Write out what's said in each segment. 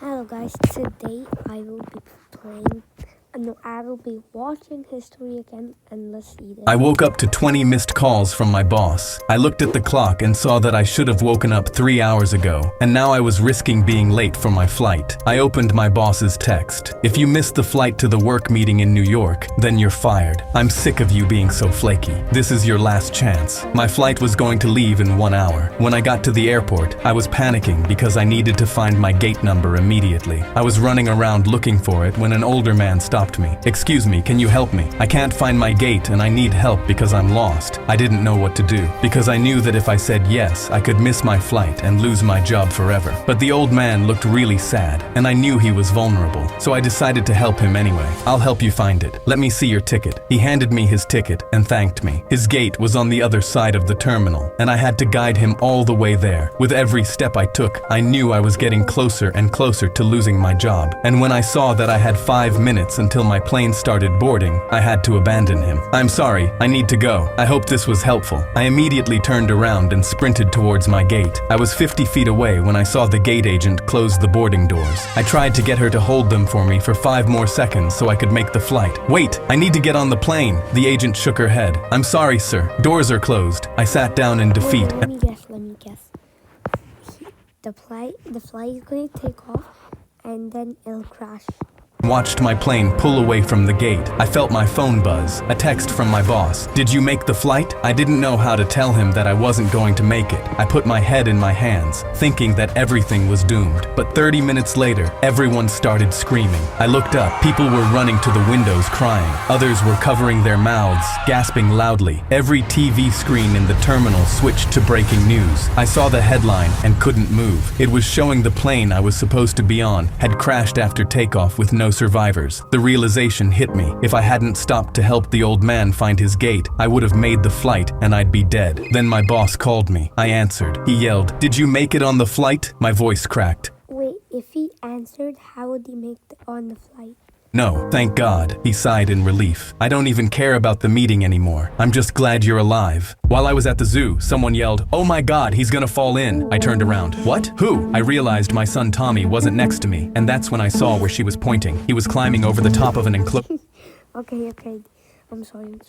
Hello guys, today I will be playing, I will be watching history again, and let's see this. I woke up to 20 missed calls from my boss. I looked at the clock and saw that I should have woken up 3 hours ago, and now I was risking being late for my flight. I opened my boss's text. If you missed the flight to the work meeting in New York, then you're fired. I'm sick of you being so flaky. This is your last chance. My flight was going to leave in 1 hour. When I got to the airport, I was panicking because I needed to find my gate number immediately. I was running around looking for it when an older man stopped me. "Excuse me, can you help me? I can't find my gate and I need help because I'm lost." I didn't know what to do because I knew that if I said yes, I could miss my flight and lose my job forever. But the old man looked really sad and I knew he was vulnerable, so I decided to help him anyway. "I'll help you find it. Let me see your ticket." He handed me his ticket and thanked me. His gate was on the other side of the terminal and I had to guide him all the way there. With every step I took, I knew I was getting closer and closer to losing my job. And when I saw that I had 5 minutes until my plane started boarding, I had to abandon him. "I'm sorry, I need to go. I hope this was helpful." I immediately turned around and sprinted towards my gate. I was 50 feet away when I saw the gate agent close the boarding doors. I tried to get her to hold them for me for 5 more seconds so I could make the flight. "Wait, I need to get on the plane." The agent shook her head. "I'm sorry, sir. Doors are closed." I sat down in defeat. Let me guess. The flight is going to take off and then it'll crash. Watched my plane pull away from the gate. I felt my phone buzz, a text from my boss. "Did you make the flight?" I didn't know how to tell him that I wasn't going to make it. I put my head in my hands, thinking that everything was doomed. But 30 minutes later, everyone started screaming. I looked up. People were running to the windows crying. Others were covering their mouths, gasping loudly. Every TV screen in the terminal switched to breaking news. I saw the headline and couldn't move. It was showing the plane I was supposed to be on had crashed after takeoff with no survivors. The realization hit me. If I hadn't stopped to help the old man find his gate, I would have made the flight and I'd be dead. Then my boss called me. I answered. He yelled, "Did you make it on the flight?" My voice cracked. Wait, if he answered, how would he make it on the flight? "No, thank God," he sighed in relief. "I don't even care about the meeting anymore. I'm just glad you're alive." While I was at the zoo, someone yelled, "Oh my God, he's gonna fall in." I turned around. "What? Who?" I realized my son Tommy wasn't next to me, and that's when I saw where she was pointing. He was climbing over the top of an enclosure. Okay. I'm sorry.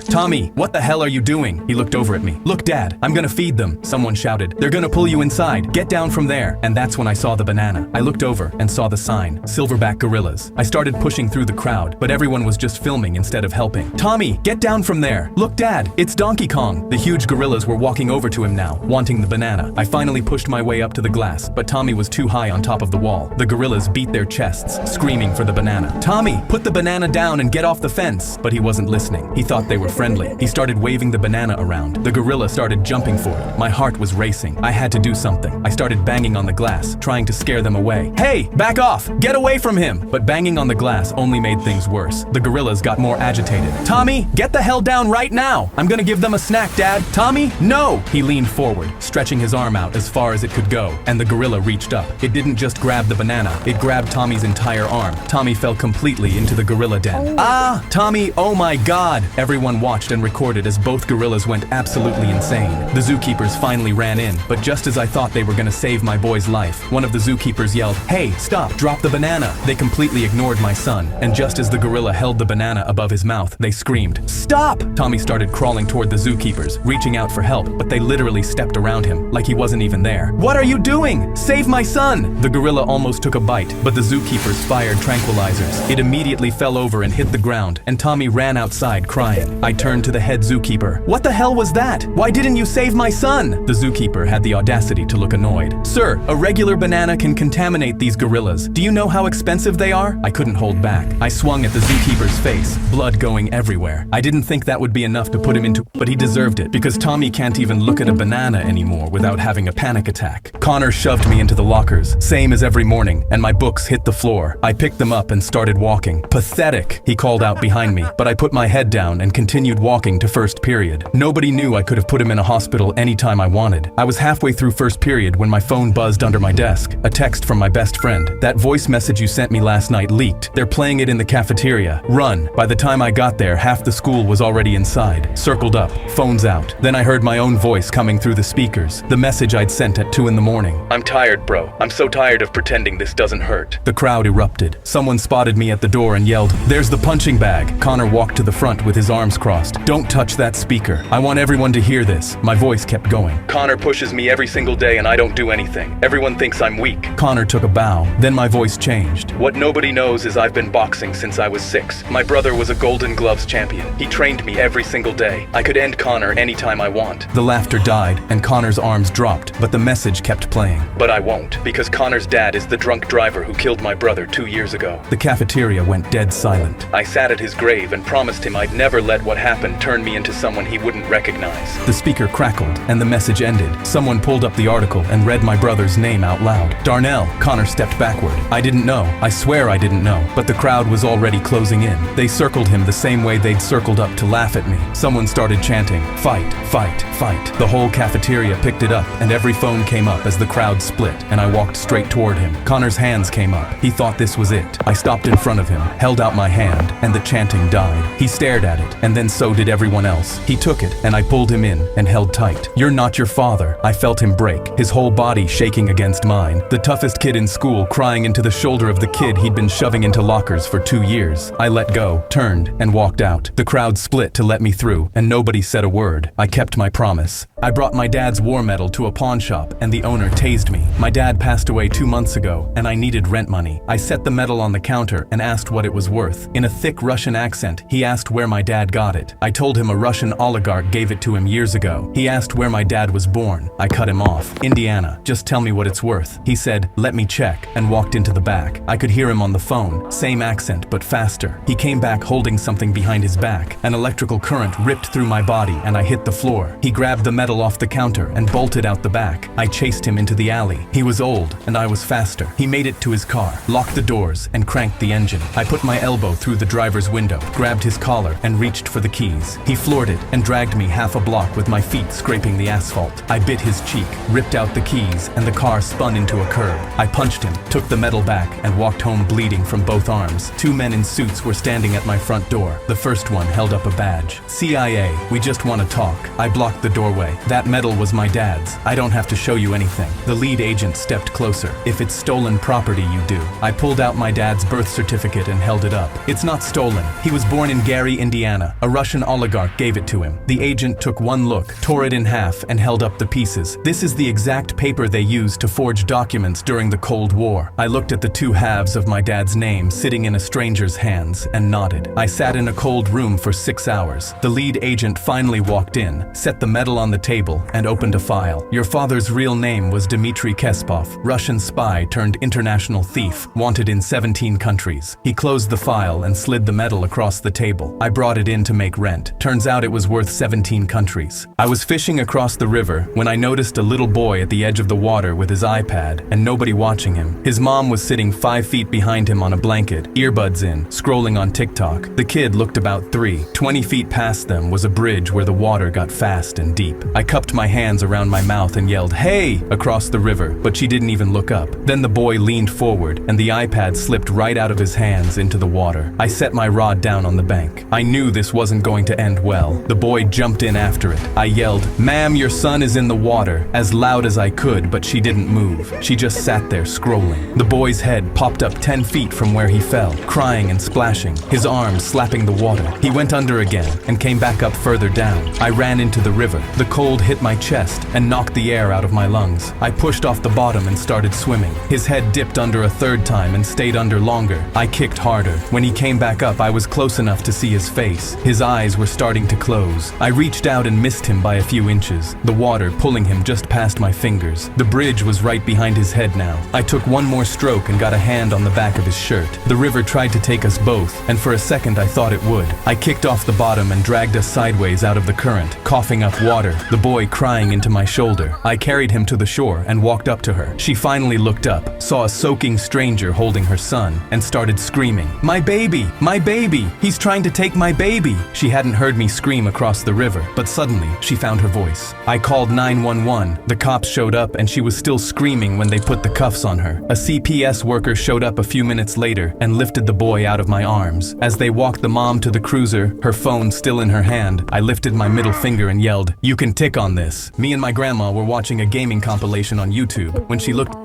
"Tommy, what the hell are you doing?" He looked over at me. "Look, Dad, I'm gonna feed them." Someone shouted, "They're gonna pull you inside. Get down from there." And that's when I saw the banana. I looked over and saw the sign, "Silverback Gorillas." I started pushing through the crowd, but everyone was just filming instead of helping. "Tommy, get down from there. Look, Dad, it's Donkey Kong." The huge gorillas were walking over to him now, wanting the banana. I finally pushed my way up to the glass, but Tommy was too high on top of the wall. The gorillas beat their chests, screaming for the banana. "Tommy, put the banana down and get off the fence." But he wasn't listening. He thought they were friendly. He started waving the banana around. The gorilla started jumping for it. My heart was racing. I had to do something. I started banging on the glass, trying to scare them away. "Hey, back off! Get away from him!" But banging on the glass only made things worse. The gorillas got more agitated. "Tommy, get the hell down right now! I'm gonna give them a snack, Dad!" "Tommy, no!" He leaned forward, stretching his arm out as far as it could go, and the gorilla reached up. It didn't just grab the banana, it grabbed Tommy's entire arm. Tommy fell completely into the gorilla den. "Ah, Tommy, oh my God!" Everyone watched and recorded as both gorillas went absolutely insane. The zookeepers finally ran in, but just as I thought they were gonna save my boy's life, one of the zookeepers yelled, "Hey, stop, drop the banana." They completely ignored my son, and just as the gorilla held the banana above his mouth, they screamed, "Stop!" Tommy started crawling toward the zookeepers, reaching out for help, but they literally stepped around him, like he wasn't even there. "What are you doing? Save my son!" The gorilla almost took a bite, but the zookeepers fired tranquilizers. It immediately fell over and hit the ground, and Tommy ran outside crying. I turned to the head zookeeper. "What the hell was that? Why didn't you save my son?" The zookeeper had the audacity to look annoyed. "Sir, a regular banana can contaminate these gorillas. Do you know how expensive they are?" I couldn't hold back. I swung at the zookeeper's face, blood going everywhere. I didn't think that would be enough to put him into, but he deserved it, because Tommy can't even look at a banana anymore without having a panic attack. Connor shoved me into the lockers, same as every morning, and my books hit the floor. I picked them up and started walking. "Pathetic," he called out behind me, but I put my head down and continued walking to first period. Nobody knew I could have put him in a hospital anytime I wanted. I was halfway through first period when my phone buzzed under my desk. A text from my best friend. "That voice message you sent me last night leaked. They're playing it in the cafeteria. Run." By the time I got there, half the school was already inside. Circled up, phones out. Then I heard my own voice coming through the speakers. The message I'd sent at 2 in the morning. "I'm tired, bro. I'm so tired of pretending this doesn't hurt." The crowd erupted. Someone spotted me at the door and yelled, "There's the punching bag." Connor walked to the front with his arms crossed. "Don't touch that speaker. I want everyone to hear this." My voice kept going. "Connor pushes me every single day and I don't do anything. Everyone thinks I'm weak." Connor took a bow. Then my voice changed. "What nobody knows is I've been boxing since I was 6. My brother was a Golden Gloves champion. He trained me every single day. I could end Connor anytime I want." The laughter died and Connor's arms dropped, but the message kept playing. "But I won't, because Connor's dad is the drunk driver who killed my brother 2 years ago." The cafeteria went dead silent. I sat at his grave and promised him I'd never let what happened turn me into someone he wouldn't recognize. The speaker crackled and the message ended. Someone pulled up the article and read my brother's name out loud. "Darnell." Connor stepped backward. I didn't know. I swear I didn't know. But the crowd was already closing in. They circled him the same way they'd circled up to laugh at me. Someone started chanting, "Fight, fight, fight." The whole cafeteria picked it up and every phone came up as the crowd split and I walked straight toward him. Connor's hands came up. He thought this was it. I stopped in front of him, held out my hand, and the chanting died. He stared at it, and then so did everyone else. He took it, and I pulled him in and held tight. "You're not your father." I felt him break, his whole body shaking against mine. The toughest kid in school crying into the shoulder of the kid he'd been shoving into lockers for 2 years. I let go, turned, and walked out. The crowd split to let me through, and nobody said a word. I kept my promise. I brought my dad's war medal to a pawn shop, and the owner tased me. My dad passed away 2 months ago, and I needed rent money. I set the medal on the counter and asked what it was worth. In a thick Russian accent, he asked where my dad got it. I told him a Russian oligarch gave it to him years ago. He asked where my dad was born. I cut him off. "Indiana, just tell me what it's worth." He said, "Let me check," and walked into the back. I could hear him on the phone, same accent but faster. He came back holding something behind his back. An electrical current ripped through my body and I hit the floor. He grabbed the medal off the counter and bolted out the back. I chased him into the alley. He was old and I was faster. He made it to his car, locked the doors, and cranked the engine. I put my elbow through the driver's window, grabbed his collar, and reached for the keys. He floored it and dragged me half a block with my feet scraping the asphalt. I bit his cheek, ripped out the keys, and the car spun into a curb. I punched him, took the medal back, and walked home bleeding from both arms. 2 men in suits were standing at my front door. The first one held up a badge. "CIA, we just want to talk." I blocked the doorway. "That medal was my dad's. I don't have to show you anything." The lead agent stepped closer. "If it's stolen property, you do." I pulled out my dad's birth certificate and held it up. "It's not stolen. He was born in Gary, Indiana. A Russian oligarch gave it to him." The agent took one look, tore it in half, and held up the pieces. "This is the exact paper they used to forge documents during the Cold War." I looked at the 2 halves of my dad's name sitting in a stranger's hands and nodded. I sat in a cold room for 6 hours. The lead agent finally walked in, set the medal on the table, and opened a file. "Your father's real name was Dmitry Kespov, Russian spy turned international thief, wanted in 17 countries." He closed the file and slid the medal across the table. I brought it in to make rent. Turns out it was worth 17 countries. I was fishing across the river when I noticed a little boy at the edge of the water with his iPad and nobody watching him. His mom was sitting 5 feet behind him on a blanket, earbuds in, scrolling on TikTok. The kid looked about 3. 20 feet past them was a bridge where the water got fast and deep. I cupped my hands around my mouth and yelled, "Hey!" across the river, but she didn't even look up. Then the boy leaned forward and the iPad slipped right out of his hands into the water. I set my rod down on the bank. I knew this wasn't going to end well. The boy jumped in after it. I yelled, "Ma'am, your son is in the water," as loud as I could, but she didn't move. She just sat there scrolling. The boy's head popped up 10 feet from where he fell, crying and splashing, his arms slapping the water. He went under again and came back up further down. I ran into the river. The cold hit my chest and knocked the air out of my lungs. I pushed off the bottom and started swimming. His head dipped under a 3rd time and stayed under longer. I kicked harder. When he came back up, I was close enough to see his face. His eyes were starting to close. I reached out and missed him by a few inches, the water pulling him just past my fingers. The bridge was right behind his head now. I took one more stroke and got a hand on the back of his shirt. The river tried to take us both, and for a second I thought it would. I kicked off the bottom and dragged us sideways out of the current, coughing up water, the boy crying into my shoulder. I carried him to the shore and walked up to her. She finally looked up, saw a soaking stranger holding her son, and started screaming, "My baby! My baby! He's trying to take my baby!" baby!" She hadn't heard me scream across the river, but suddenly she found her voice. I called 911. The cops showed up and she was still screaming when they put the cuffs on her. A CPS worker showed up a few minutes later and lifted the boy out of my arms. As they walked the mom to the cruiser, her phone still in her hand, I lifted my middle finger and yelled, "You can tick on this." Me and my grandma were watching a gaming compilation on YouTube when she looked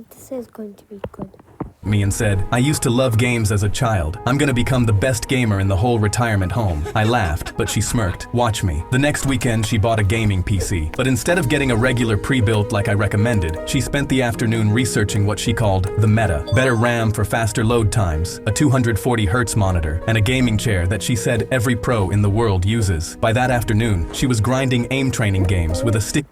This is going to be good. me and said, "I used to love games as a child. I'm gonna become the best gamer in the whole retirement home." I laughed, but she smirked. "Watch me." The next weekend, she bought a gaming PC. But instead of getting a regular pre-built like I recommended, she spent the afternoon researching what she called the meta. Better RAM for faster load times, a 240 Hz monitor, and a gaming chair that she said every pro in the world uses. By that afternoon, she was grinding aim training games with a sticky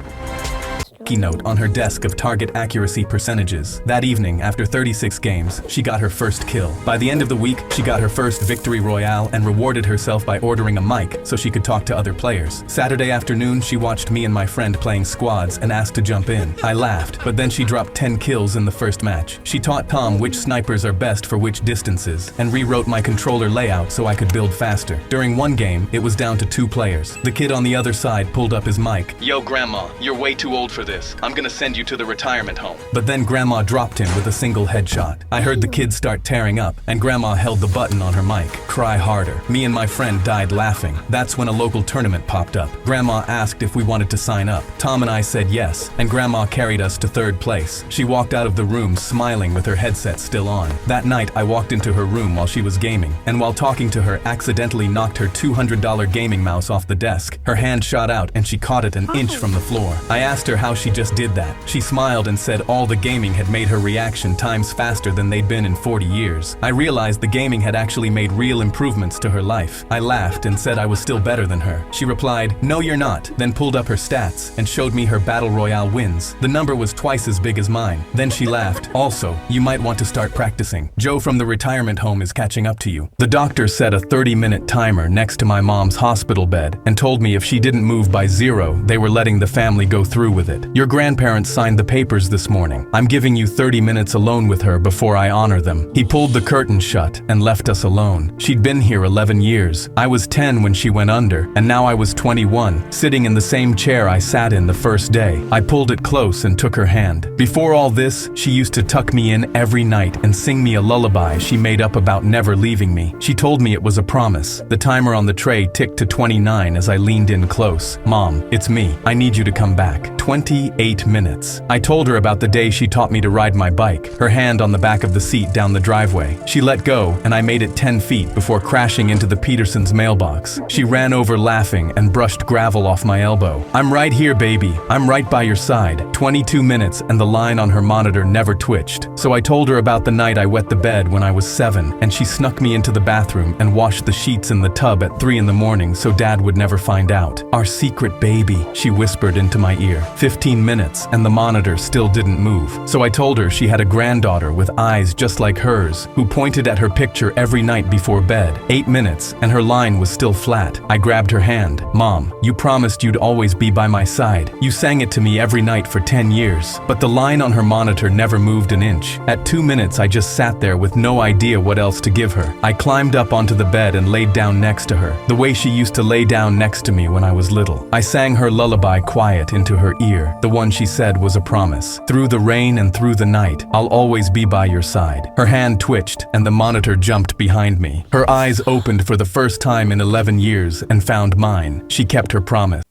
note on her desk of target accuracy percentages. That evening, after 36 games, she got her first kill. By the end of the week, she got her first victory royale and rewarded herself by ordering a mic so she could talk to other players. Saturday afternoon, she watched me and my friend playing squads and asked to jump in. I laughed, but then she dropped 10 kills in the first match. She taught Tom which snipers are best for which distances and rewrote my controller layout so I could build faster. During one game, it was down to 2 players. The kid on the other side pulled up his mic. "Yo, Grandma, you're way too old for this. I'm gonna send you to the retirement home." But then Grandma dropped him with a single headshot. I heard the kid start tearing up, and Grandma held the button on her mic. "Cry harder." Me and my friend died laughing. That's when a local tournament popped up. Grandma asked if we wanted to sign up. Tom and I said yes, and Grandma carried us to 3rd place. She walked out of the room smiling with her headset still on. That night, I walked into her room while she was gaming, and while talking to her, accidentally knocked her $200 gaming mouse off the desk. Her hand shot out, and she caught it an inch from the floor. I asked her how she just did that. She smiled and said all the gaming had made her reaction times faster than they'd been in 40 years. I realized the gaming had actually made real improvements to her life. I laughed and said I was still better than her. She replied, "No, you're not," then pulled up her stats and showed me her battle royale wins. The number was twice as big as mine. Then she laughed. "Also, you might want to start practicing. Joe from the retirement home is catching up to you." The doctor set a 30-minute timer next to my mom's hospital bed and told me if she didn't move by 0, they were letting the family go through with it. "Your grandparents signed the papers this morning. I'm giving you 30 minutes alone with her before I honor them." He pulled the curtain shut and left us alone. She'd been here 11 years. I was 10 when she went under, and now I was 21, sitting in the same chair I sat in the first day. I pulled it close and took her hand. Before all this, she used to tuck me in every night and sing me a lullaby she made up about never leaving me. She told me it was a promise. The timer on the tray ticked to 29 as I leaned in close. "Mom, it's me. I need you to come back." 28 minutes. I told her about the day she taught me to ride my bike, her hand on the back of the seat down the driveway. She let go, and I made it 10 feet before crashing into the Petersons' mailbox. She ran over laughing and brushed gravel off my elbow. "I'm right here, baby. I'm right by your side." 22 minutes, and the line on her monitor never twitched. So I told her about the night I wet the bed when I was 7, and she snuck me into the bathroom and washed the sheets in the tub at 3 in the morning so Dad would never find out. "Our secret baby," she whispered into my ear. 15 minutes, and the monitor still didn't move. So I told her she had a granddaughter with eyes just like hers, who pointed at her picture every night before bed. 8 minutes, and her line was still flat. I grabbed her hand. "Mom, you promised you'd always be by my side. You sang it to me every night for 10 years. But the line on her monitor never moved an inch. At 2 minutes, I just sat there with no idea what else to give her. I climbed up onto the bed and laid down next to her, the way she used to lay down next to me when I was little. I sang her lullaby quiet into her ear, the one she said was a promise. "Through the rain and through the night, I'll always be by your side." Her hand twitched, and the monitor jumped behind me. Her eyes opened for the first time in 11 years and found mine. She kept her promise.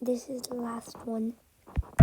This is the last one.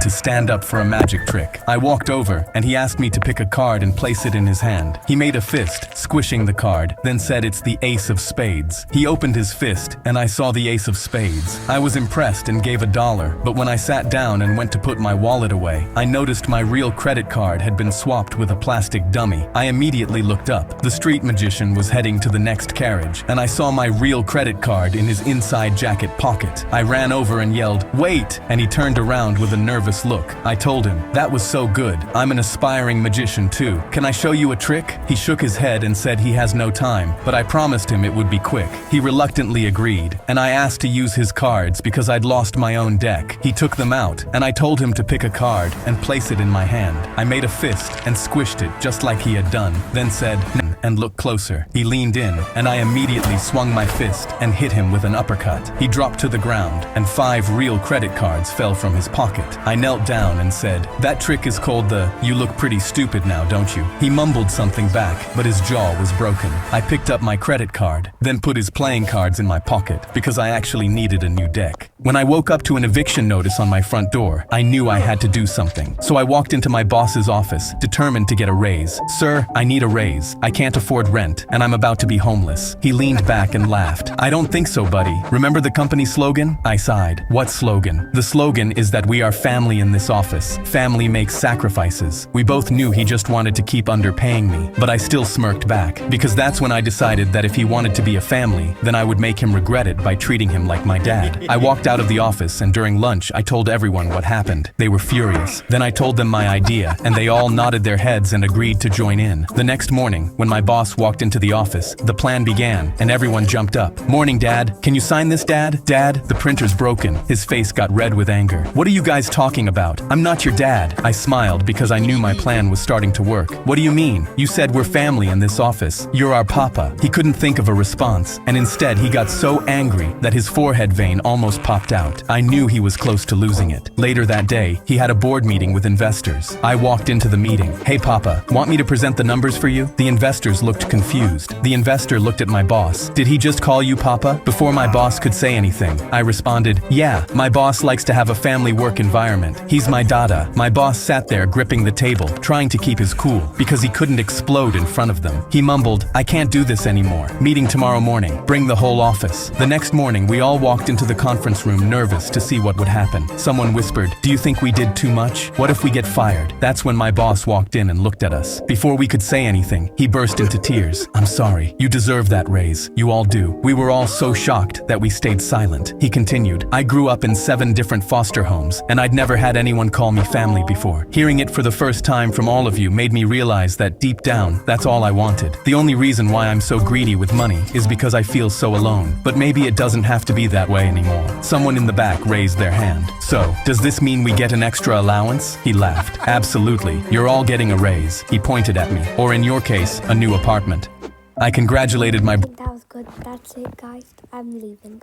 To stand up for a magic trick. I walked over, and he asked me to pick a card and place it in his hand. He made a fist, squishing the card, then said it's the ace of spades. He opened his fist, and I saw the ace of spades. I was impressed and gave $1, but when I sat down and went to put my wallet away, I noticed my real credit card had been swapped with a plastic dummy. I immediately looked up. The street magician was heading to the next carriage, and I saw my real credit card in his inside jacket pocket. I ran over and yelled, "Wait!" and he turned around with a nervous look. I told him, "That was so good. I'm an aspiring magician too. Can I show you a trick?" He shook his head and said he has no time, but I promised him it would be quick. He reluctantly agreed, and I asked to use his cards because I'd lost my own deck. He took them out, and I told him to pick a card and place it in my hand. I made a fist and squished it just like he had done, then said, and look closer. He leaned in, and I immediately swung my fist and hit him with an uppercut. He dropped to the ground, and 5 real credit cards fell from his pocket. I knelt down and said, "That trick is called the, you look pretty stupid now, don't you?" He mumbled something back, but his jaw was broken. I picked up my credit card, then put his playing cards in my pocket, because I actually needed a new deck. When I woke up to an eviction notice on my front door, I knew I had to do something. So I walked into my boss's office, determined to get a raise. "Sir, I need a raise. I can't afford rent, and I'm about to be homeless." He leaned back and laughed. "I don't think so, buddy. Remember the company slogan?" I sighed. "What slogan?" "The slogan is that we are family in this office. Family makes sacrifices." We both knew he just wanted to keep underpaying me, but I still smirked back, because that's when I decided that if he wanted to be a family, then I would make him regret it by treating him like my dad. I walked out of the office, and during lunch, I told everyone what happened. They were furious. Then I told them my idea, and they all nodded their heads and agreed to join in. The next morning, when my boss walked into the office, the plan began, and everyone jumped up. "Morning, Dad. Can you sign this, Dad? Dad, the printer's broken." His face got red with anger. "What are you guys talking about? I'm not your dad." I smiled because I knew my plan was starting to work. "What do you mean? You said we're family in this office. You're our papa." He couldn't think of a response, and instead he got so angry that his forehead vein almost popped out. I knew he was close to losing it. Later that day, he had a board meeting with investors. I walked into the meeting. "Hey, Papa, want me to present the numbers for you?" The investors looked confused. The investor looked at my boss. "Did he just call you Papa?" Before my boss could say anything, I responded, "Yeah, my boss likes to have a family work environment. He's my dada." My boss sat there gripping the table, trying to keep his cool, because he couldn't explode in front of them. He mumbled, "I can't do this anymore. Meeting tomorrow morning. Bring the whole office." The next morning, we all walked into the conference room nervous to see what would happen. Someone whispered, "Do you think we did too much? What if we get fired?" That's when my boss walked in and looked at us. Before we could say anything, he burst into tears. "I'm sorry. You deserve that raise. You all do." We were all so shocked that we stayed silent. He continued, "I grew up in 7 different foster homes, and I'd never had anyone call me family before. Hearing it for the first time from all of you made me realize that deep down, that's all I wanted. The only reason why I'm so greedy with money is because I feel so alone. But maybe it doesn't have to be that way anymore." Someone in the back raised their hand. "So, does this mean we get an extra allowance?" He laughed. "Absolutely. You're all getting a raise." He pointed at me. "Or in your case, a new apartment." I congratulated my I think that was good. That's it, guys. I'm leaving.